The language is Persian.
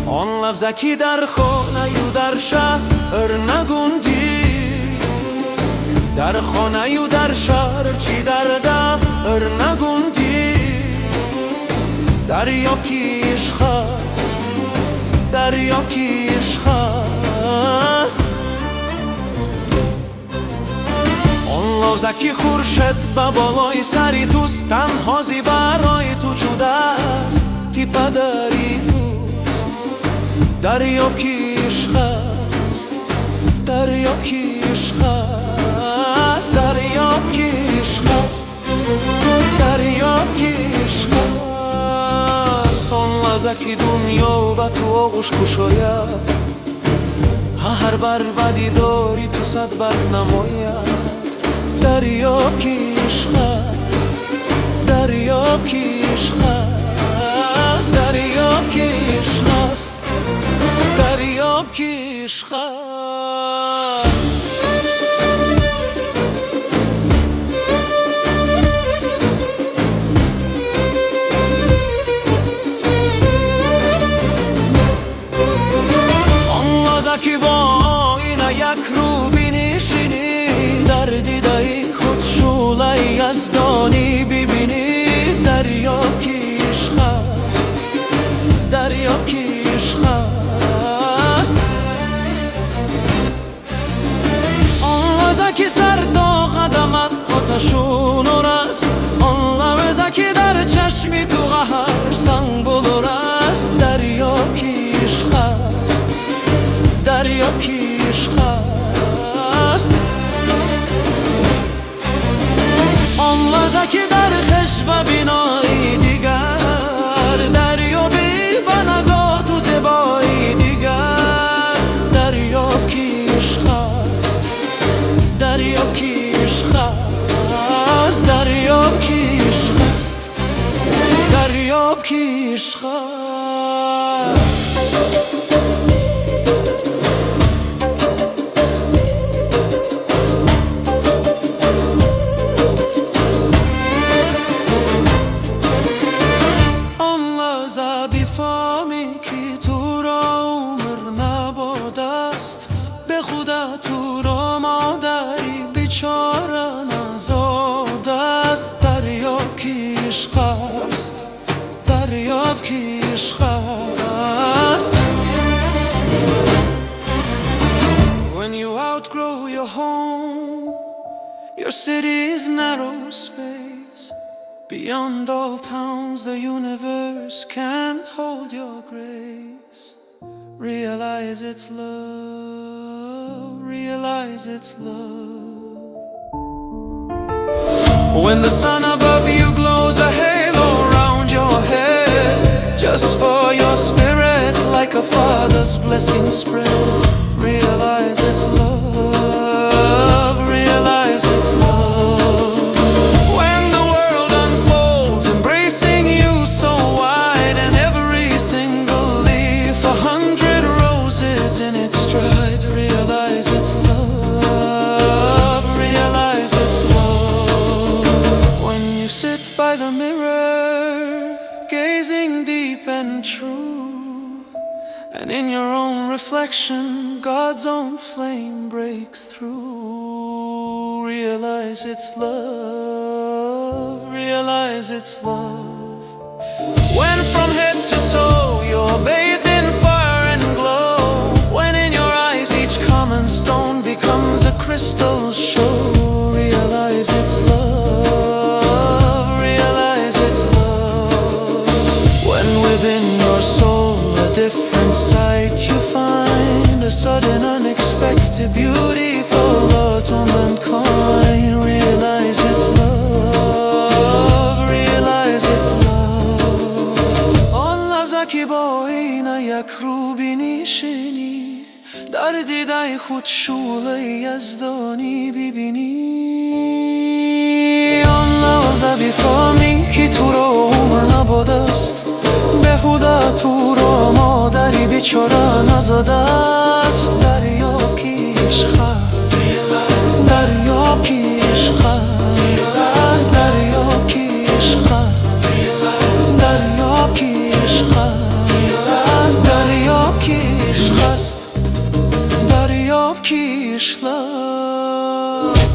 آن لفظکی در خانه و در شهر نگنجی، در خانه و در شهر چی در دهر نگنجی. دریا کی عشق است، دریا کی عشق است. آن لفظکی خورشید به بالای سری توست، تنها برای تو شده است، تی پدری توست. دریا کی عشق است، دریا کی عشق است. دریا کی عشق است، دریا کی عشق است. آن لحظه که دنیا به تو آغوش گشاید، هر بربدی داری تو صد بد نماید. دریا کی عشق است، دریا کی عشق است. دریا کی عشق است، دریا کی عشق است. آن لحظه که با آینه یک رو بنشینی، در دیده خود شعله یزدانی ببینی. دریا کی عشق است، دریا کی عشق است. آن لحظه که سر تا قدمت آتشون است، آن لحظه که در چشمی تو قهر سنگ بلور است. دریا کی عشق است، دریا کی عشق است. آن لحظه که در خشم بینایی دیگر، دریا بی بنگاه تو زیبایی دیگر. دریا کی عشق است، دریا کی عشق است. دریا کی عشق است، دریا کی عشق است. بفهمی که تو را عمر نباد است، به خودت تو را مادری بیچاره نزاد است. دریا کی عشق است، دریا کی عشق است. When you outgrow your home, your city's narrow space, beyond all towns the universe can't hold your grace. Realize it's love, realize it's love. When the sun above you glows a halo around your head, just for your spirit like a father's blessing spread. Realize it's love, realize it's love. Realize it's love, realize it's love. When you sit by the mirror, gazing deep and true, and in your own reflection God's own flame breaks through. Realize it's love. love, realize it's love. When from head to toe you're bathed in fire and glow, when in your eyes each common stone becomes a crystal show, realize it's love, realize it's love. When within your soul a different sight you find, a sudden unexpected beauty for love to mankind, realize it's love, realize it's love. آن لحظه که با این یک رو بینیشینی، در دیده خود شعله یزدانی ببینی، آن لحظه بفهمی که تو را عمر نبوده است، بهوده تو را مادری بیچاره نزده است. دریاب که عشق است، دریاب که عشق است، دریاب که عشق است، دریاب که عشق است، دریاب که عشق است، دریاب که عشق است.